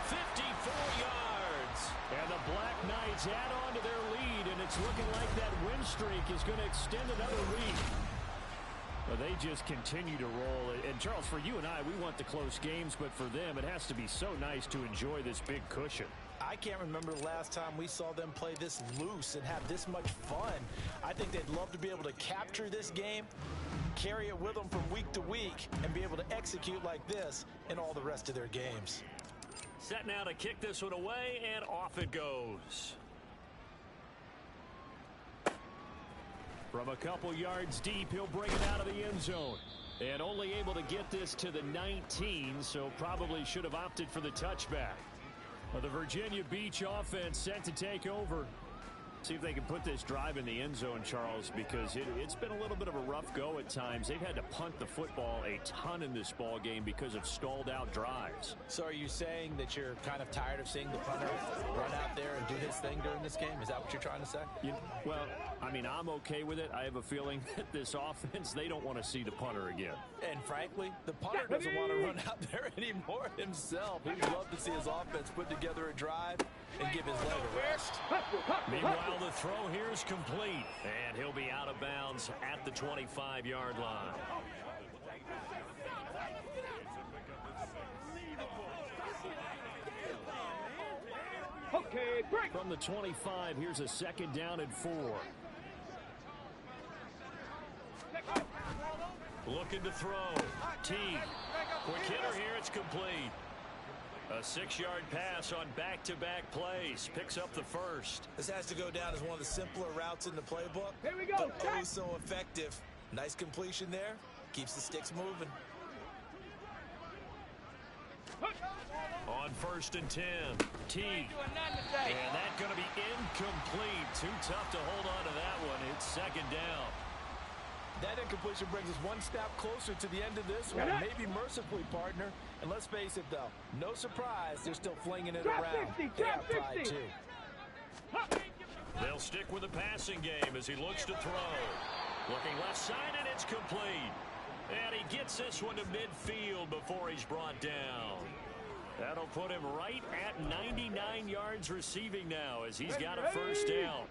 54 yards. And the Black Knights add on to their lead, and it's looking like that win streak is going to extend another week. Well, they just continue to roll. And, Charles, for you and I, we want the close games, but for them, it has to be so nice to enjoy this big cushion. I can't remember the last time we saw them play this loose and have this much fun. I think they'd love to be able to capture this game, carry it with them from week to week, and be able to execute like this in all the rest of their games. Set now to kick this one away, and off it goes. From a couple yards deep, he'll bring it out of the end zone. And only able to get this to the 19, so probably should have opted for the touchback. Well, the Virginia Beach offense set to take over. See if they can put this drive in the end zone, Charles, because it's been a little bit of a rough go at times. They've had to punt the football a ton in this ball game because of stalled out drives. So are you saying that you're kind of tired of seeing the punter run out there and do his thing during this game? Is that what you're trying to say? Well, I mean, I'm okay with it. I have a feeling that this offense, they don't want to see the punter again. And frankly, the punter doesn't want to run out there anymore himself. He'd love to see his offense put together a drive and give his leg a rest. Meanwhile, the throw here is complete, and he'll be out of bounds at the 25-yard line. Okay, break. From the 25, here's a 2nd down and 4. Looking to throw. T. Quick hitter here, it's complete. A 6-yard pass on back-to-back plays. Picks up the first. This has to go down as one of the simpler routes in the playbook. Here we go. But oh, so effective. Nice completion there. Keeps the sticks moving. On 1st and 10. T. And that's going to be incomplete. Too tough to hold on to that one. It's 2nd down. That incompletion brings us one step closer to the end of this one. Maybe mercifully, partner. And let's face it, though. No surprise, they're still flinging it around. They have pride, too. They'll stick with the passing game as he looks to throw. Looking left side, and it's complete. And he gets this one to midfield before he's brought down. That'll put him right at 99 yards receiving now as he's got a first down.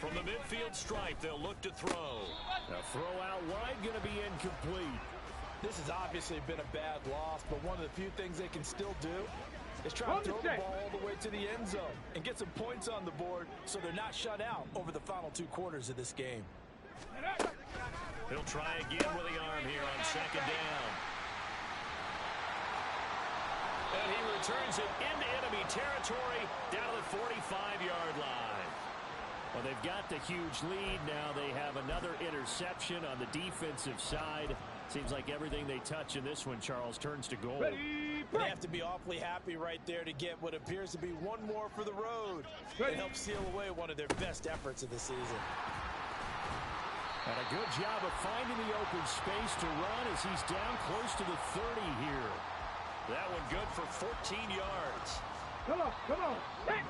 From the midfield stripe, they'll look to throw. A throw out wide, going to be incomplete. This has obviously been a bad loss, but one of the few things they can still do is try to throw the ball all the way to the end zone and get some points on the board so they're not shut out over the final 2 quarters of this game. He'll try again with the arm here on 2nd down. And he returns it into enemy territory down to the 45-yard line. Well, they've got the huge lead now. They have another interception on the defensive side. Seems like everything they touch in this one, Charles, turns to gold. Ready, They break. have to be awfully happy right there to get what appears to be one more for the road. Ready. It helps seal away one of their best efforts of the season. And a good job of finding the open space to run as he's down close to the 30 here. That one good for 14 yards. Come on, come on. Hey.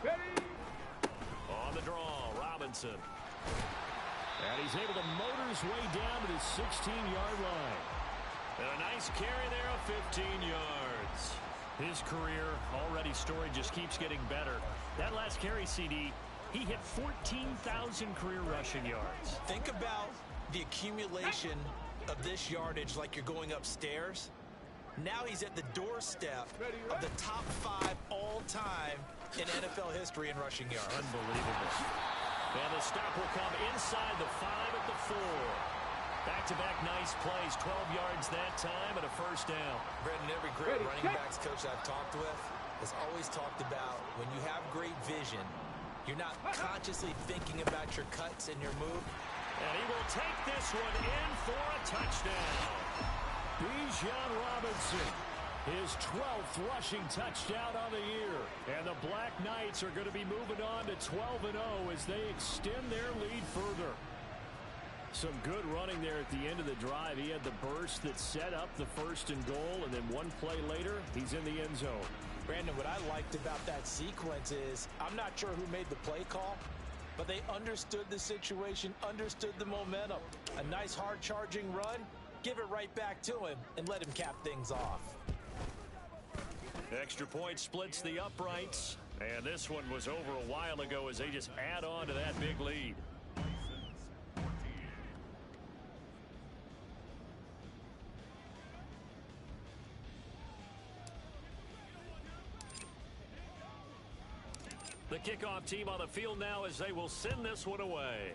Ready. On the draw, Robinson. And he's able to motor his way down to the 16-yard line. And a nice carry there of 15 yards. His career already storied, just keeps getting better. That last carry, CD, he hit 14,000 career rushing yards. Think about the accumulation of this yardage like you're going upstairs. Now he's at the doorstep of the top 5 all-time in NFL history in rushing yards. Unbelievable. And the stop will come inside the 5 at the 4. Back-to-back nice plays, 12 yards that time and a first down. Brendan, every great running backs coach I've talked with has always talked about when you have great vision, you're not consciously thinking about your cuts and your move. And he will take this one in for a touchdown. Bijan Robinson, his 12th rushing touchdown on the year. And the Black Knights are going to be moving on to 12-0 as they extend their lead further. Some good running there at the end of the drive. He had the burst that set up the 1st and goal, and then one play later, he's in the end zone. Brandon, what I liked about that sequence is I'm not sure who made the play call, but they understood the situation, understood the momentum. A nice hard-charging run, give it right back to him, and let him cap things off. Extra point splits the uprights, and this one was over a while ago as they just add on to that big lead. The kickoff team on the field now as they will send this one away.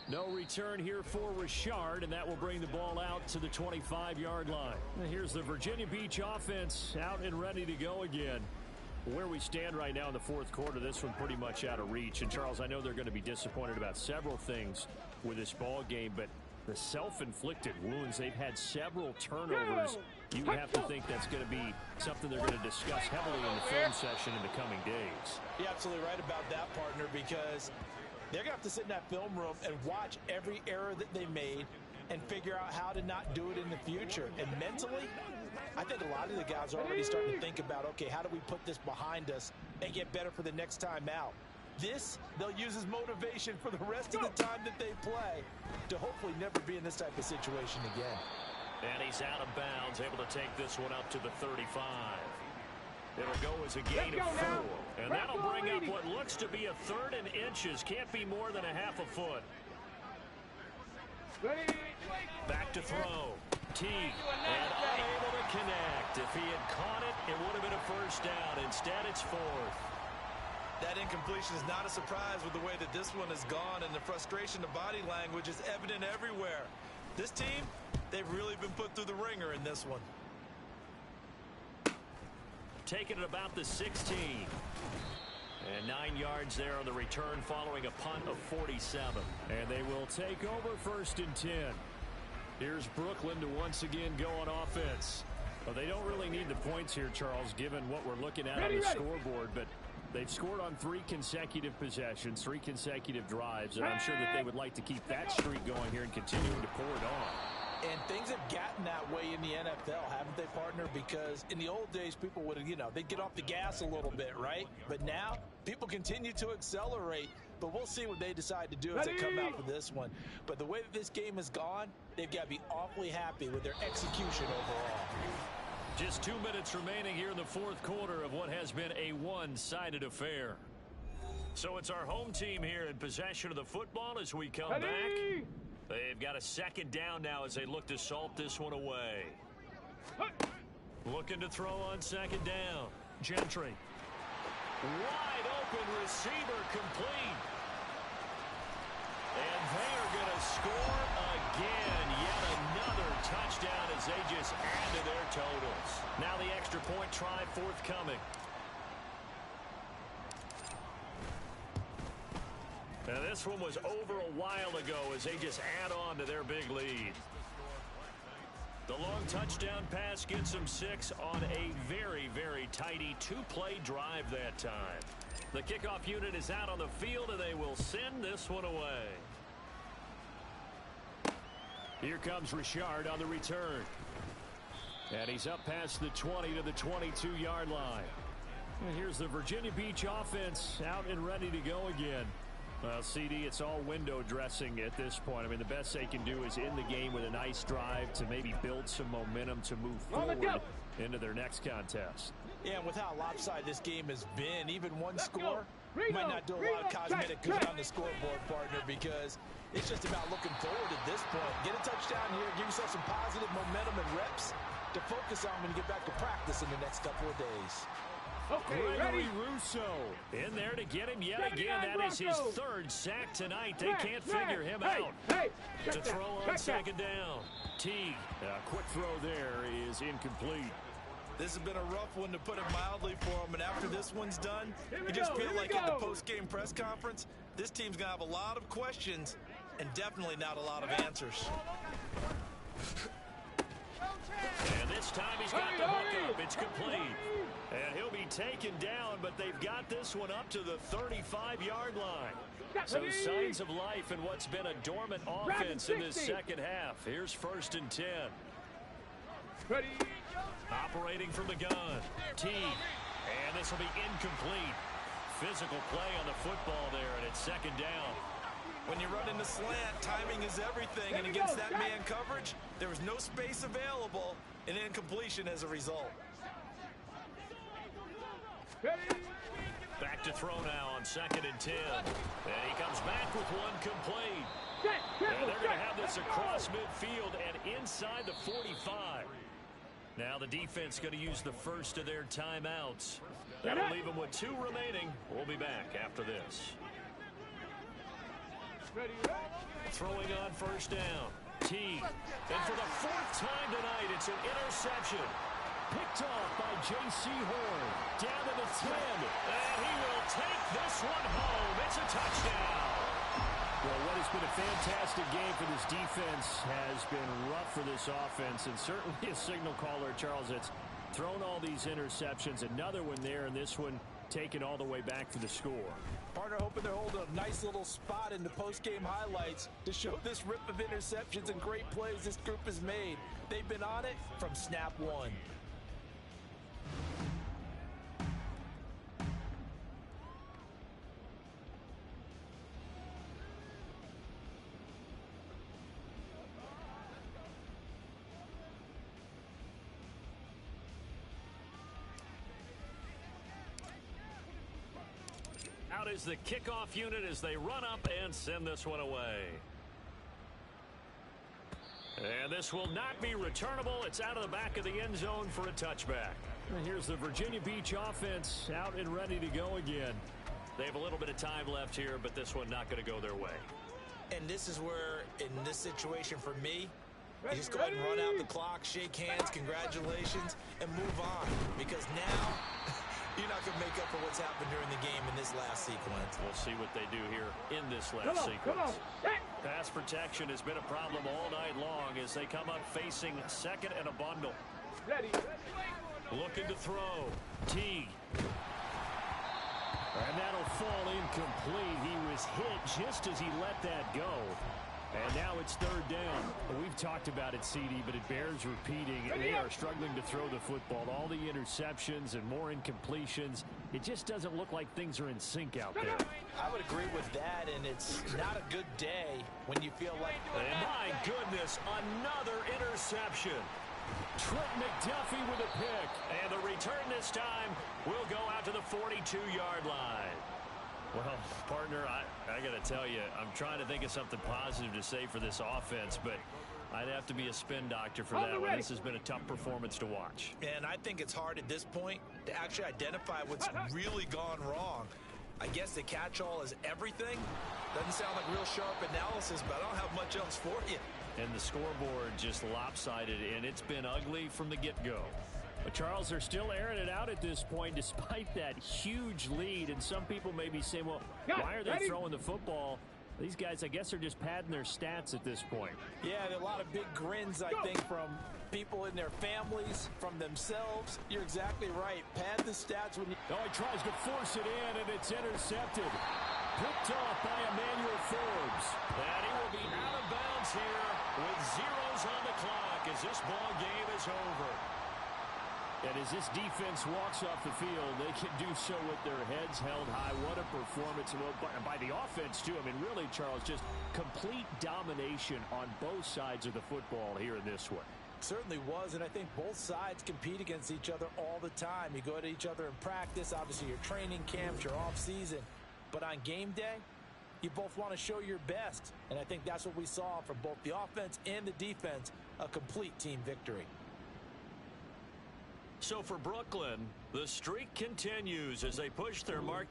No return here for Richard, and that will bring the ball out to the 25-yard line. And here's the Virginia Beach offense out and ready to go again. Where we stand right now in the 4th quarter, this one pretty much out of reach. And, Charles, I know they're going to be disappointed about several things with this ball game, but the self-inflicted wounds, they've had several turnovers. You have to think that's going to be something they're going to discuss heavily in the film session in the coming days. You're absolutely right about that, partner, because they're going to have to sit in that film room and watch every error that they made and figure out how to not do it in the future. And mentally, I think a lot of the guys are already starting to think about, okay, how do we put this behind us and get better for the next time out? This, they'll use as motivation for the rest of the time that they play to hopefully never be in this type of situation again. And he's out of bounds, able to take this one up to the 35. It'll go as a gain of 4. And that'll bring up what looks to be a 3rd and inches. Can't be more than a half a foot. Back to throw. Teague. And unable to connect. If he had caught it, it would have been a first down. Instead, it's 4th. That incompletion is not a surprise with the way that this one has gone, and the frustration of body language is evident everywhere. This team, they've really been put through the ringer in this one. Taking it about the 16. And 9 yards there on the return following a punt of 47. And they will take over 1st and 10. Here's Brooklyn to once again go on offense. Well, they don't really need the points here, Charles, given what we're looking at on the scoreboard, but they've scored on 3 consecutive possessions, 3 consecutive drives, and I'm sure that they would like to keep that streak going here and continuing to pour it on. And things have gotten that way in the NFL, haven't they, partner? Because in the old days, people would, they'd get off the gas a little bit, right? But now, people continue to accelerate. But we'll see what they decide to do as they come out for this one. But the way that this game has gone, they've got to be awfully happy with their execution overall. Just 2 minutes remaining here in the 4th quarter of what has been a one-sided affair. So it's our home team here in possession of the football as we come back. They've got a 2nd down now as they look to salt this one away. Looking to throw on 2nd down. Gentry. Wide open receiver complete. And they are going to score again. Yet another touchdown as they just add to their totals. Now the extra point try forthcoming. And this one was over a while ago as they just add on to their big lead. The long touchdown pass gets them 6 on a very, very tidy 2-play drive that time. The kickoff unit is out on the field, and they will send this one away. Here comes Richard on the return. And he's up past the 20 to the 22-yard line. And here's the Virginia Beach offense out and ready to go again. Well, CD, it's all window dressing at this point. I mean, the best they can do is end the game with a nice drive to maybe build some momentum to move forward into their next contest. Yeah, and with how lopsided this game has been, even one score might not do a lot of cosmetic good on the scoreboard, partner, because it's just about looking forward at this point. Get a touchdown here, give yourself some positive momentum and reps to focus on when you get back to practice in the next couple of days. Okay, Gregory Rousseau in there to get him yet again. That is his 3rd sack tonight. They can't figure him out. To throw on 2nd down. Teague, a quick throw there is incomplete. This has been a rough one, to put it mildly, for him. And after this one's done, you just feel like at the post-game press conference, this team's going to have a lot of questions and definitely not a lot of answers. And this time he's got the hook up. It's complete. And he'll be taken down, but they've got this one up to the 35-yard line. So signs of life in what's been a dormant offense in this second half. Here's 1st and 10. Operating from the gun. Teague. And this will be incomplete. Physical play on the football there, and it's 2nd down. When you run in the slant, timing is everything, and against that man coverage, there was no space available, and incompletion as a result. Back to throw now on 2nd and 10. And he comes back with one complete. And they're going to have this across midfield and inside the 45. Now the defense going to use the first of their timeouts. That'll leave them with 2 remaining. We'll be back after this. Throwing on 1st down. Teague. And for the 4th time tonight, it's an interception. Picked off by J.C. Horn. Down to the 10. And he will take this one home. It's a touchdown. Well, what has been a fantastic game for this defense has been rough for this offense. And certainly a signal caller, Charles, that's thrown all these interceptions. Another one there, and this one taken all the way back for the score. Partner hoping they're holding a nice little spot in the post-game highlights to show this rip of interceptions and great plays this group has made. They've been on it from snap 1. Out is the kickoff unit as they run up and send this one away. And this will not be returnable. It's out of the back of the end zone for a touchback. And here's the Virginia Beach offense out and ready to go again. They have a little bit of time left here, but this one not going to go their way. And this is where, in this situation for me, you just go ahead and run out the clock, shake hands, congratulations, and move on. Because now, you're not going to make up for what's happened during the game in this last sequence. We'll see what they do here in this last sequence. Pass protection has been a problem all night long as they come up facing 2nd and a bundle. Looking to throw. Teague. And that'll fall incomplete. He was hit just as he let that go. And now it's 3rd down. We've talked about it, CD, but it bears repeating. They are struggling to throw the football. All the interceptions and more incompletions. It just doesn't look like things are in sync out there. I would agree with that, and it's not a good day when you feel like... And my goodness, another interception. Trent McDuffie with a pick. And the return this time will go out to the 42-yard line. Well, partner, I got to tell you, I'm trying to think of something positive to say for this offense, but I'd have to be a spin doctor for that one. This has been a tough performance to watch. And I think it's hard at this point to actually identify what's really gone wrong. I guess the catch-all is everything. Doesn't sound like real sharp analysis, but I don't have much else for you. And the scoreboard just lopsided, and it's been ugly from the get-go. Charles, they're still airing it out at this point despite that huge lead. And some people may be saying, well, why are they throwing the football? These guys, I guess, are just padding their stats at this point. Yeah, there are a lot of big grins, I think, from people in their families, from themselves. You're exactly right. Pad the stats when you... Oh, he tries to force it in, and it's intercepted. Picked off by Emmanuel Forbes. And he will be out of bounds here with zeros on the clock as this ball game is over. And as this defense walks off the field, they can do so with their heads held high. What a performance. Well, by the offense, too. I mean, really, Charles, just complete domination on both sides of the football here in this one. Certainly was, and I think both sides compete against each other all the time. You go to each other in practice, obviously your training camps, your off-season. But on game day, you both want to show your best. And I think that's what we saw from both the offense and the defense, a complete team victory. So for Brooklyn, the streak continues as they push their mark.